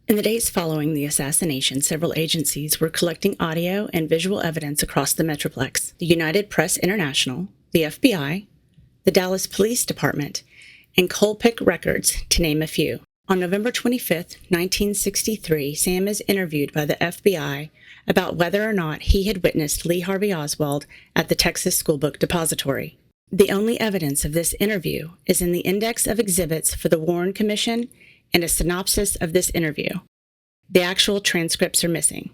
In the days following the assassination, several agencies were collecting audio and visual evidence across the Metroplex. The United Press International, the FBI, the Dallas Police Department, and Colpix Records, to name a few. On November 25, 1963, Sam is interviewed by the FBI about whether or not he had witnessed Lee Harvey Oswald at the Texas School Book Depository. The only evidence of this interview is in the index of exhibits for the Warren Commission and a synopsis of this interview. The actual transcripts are missing.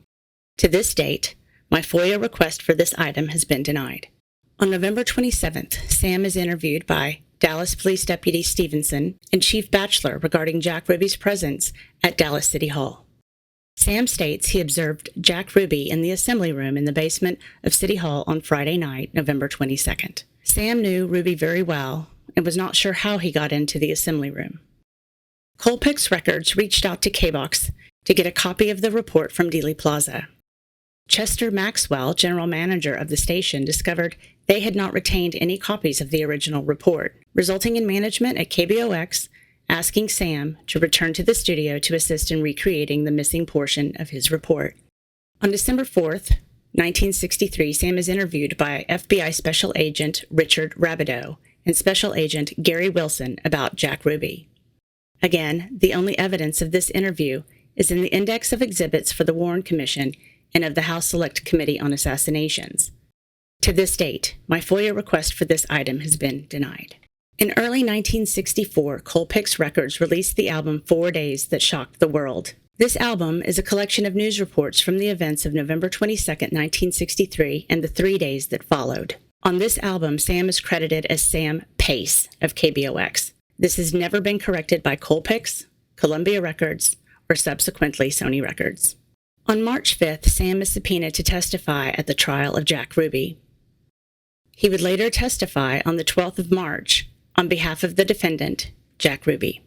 To this date, my FOIA request for this item has been denied. On November 27th, Sam is interviewed by Dallas Police Deputy Stevenson and Chief Batchelor regarding Jack Ruby's presence at Dallas City Hall. Sam states he observed Jack Ruby in the assembly room in the basement of City Hall on Friday night, November 22nd. Sam knew Ruby very well and was not sure how he got into the assembly room. Colpix Records reached out to KBOX to get a copy of the report from Dealey Plaza. Chester Maxwell, general manager of the station, discovered they had not retained any copies of the original report, resulting in management at KBOX asking Sam to return to the studio to assist in recreating the missing portion of his report. On December 4th, 1963, Sam is interviewed by FBI Special Agent Richard Rabideau and Special Agent Gary Wilson about Jack Ruby. Again, the only evidence of this interview is in the index of exhibits for the Warren Commission and of the House Select Committee on Assassinations. To this date, my FOIA request for this item has been denied. In early 1964, Colpix Records released the album 4 Days That Shocked the World. This album is a collection of news reports from the events of November 22, 1963, and the 3 days that followed. On this album, Sam is credited as Sam Pate of KBOX. This has never been corrected by Colpix, Columbia Records, or subsequently Sony Records. On March 5th, Sam is subpoenaed to testify at the trial of Jack Ruby. He would later testify on the 12th of March on behalf of the defendant, Jack Ruby.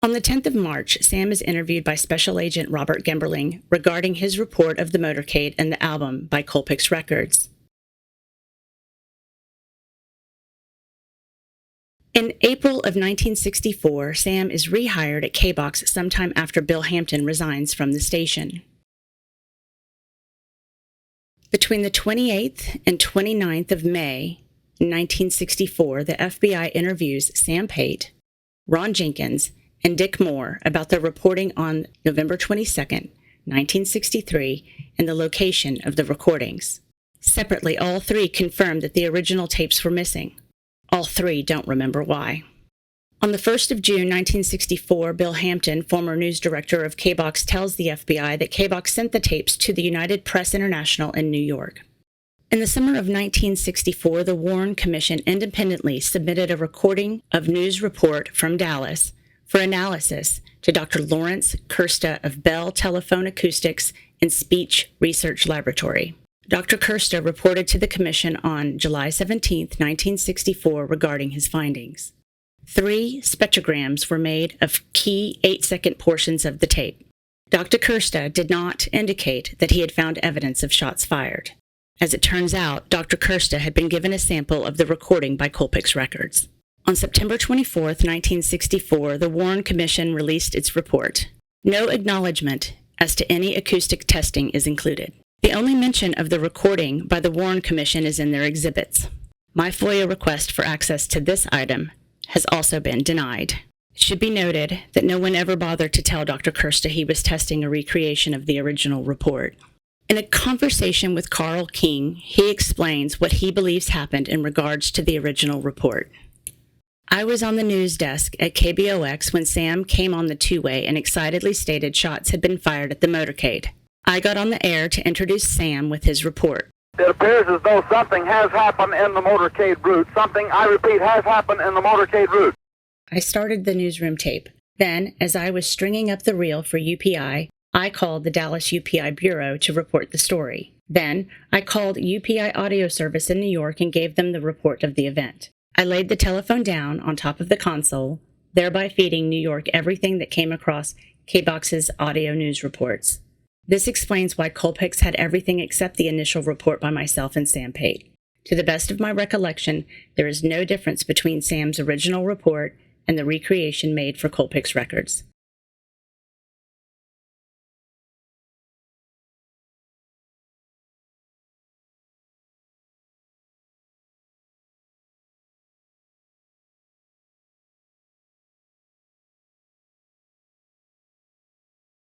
On the 10th of March, Sam is interviewed by Special Agent Robert Gemberling regarding his report of the motorcade and the album by Colpix Records. In April of 1964, Sam is rehired at KBOX sometime after Bill Hampton resigns from the station. Between the 28th and 29th of May 1964, the FBI interviews Sam Pate, Ron Jenkins, and Dick Moore about their reporting on November 22, 1963, and the location of the recordings. Separately, all three confirmed that the original tapes were missing. All three don't remember why. On the 1st of June 1964, Bill Hampton, former news director of KBOX, tells the FBI that KBOX sent the tapes to the United Press International in New York. In the summer of 1964, the Warren Commission independently submitted a recording of news report from Dallas for analysis to Dr. Lawrence Kirsta of Bell Telephone Acoustics and Speech Research Laboratory. Dr. Kirsta reported to the Commission on July 17, 1964, regarding his findings. 3 spectrograms were made of key 8-second portions of the tape. Dr. Kirsta did not indicate that he had found evidence of shots fired. As it turns out, Dr. Kirsta had been given a sample of the recording by Colpix Records. On September 24, 1964, the Warren Commission released its report. No acknowledgement as to any acoustic testing is included. The only mention of the recording by the Warren Commission is in their exhibits. My FOIA request for access to this item has also been denied. It should be noted that no one ever bothered to tell Dr. Kirsta he was testing a recreation of the original report. In a conversation with Karl King, he explains what he believes happened in regards to the original report. I was on the news desk at KBOX when Sam came on the two-way and excitedly stated shots had been fired at the motorcade. I got on the air to introduce Sam with his report. It appears as though something has happened in the motorcade route. Something, I repeat, has happened in the motorcade route. I started the newsroom tape. Then, as I was stringing up the reel for UPI, I called the Dallas UPI Bureau to report the story. Then, I called UPI Audio Service in New York and gave them the report of the event. I laid the telephone down on top of the console, thereby feeding New York everything that came across KBOX's audio news reports. This explains why Colpix had everything except the initial report by myself and Sam Pate. To the best of my recollection, there is no difference between Sam's original report and the recreation made for Colpix Records.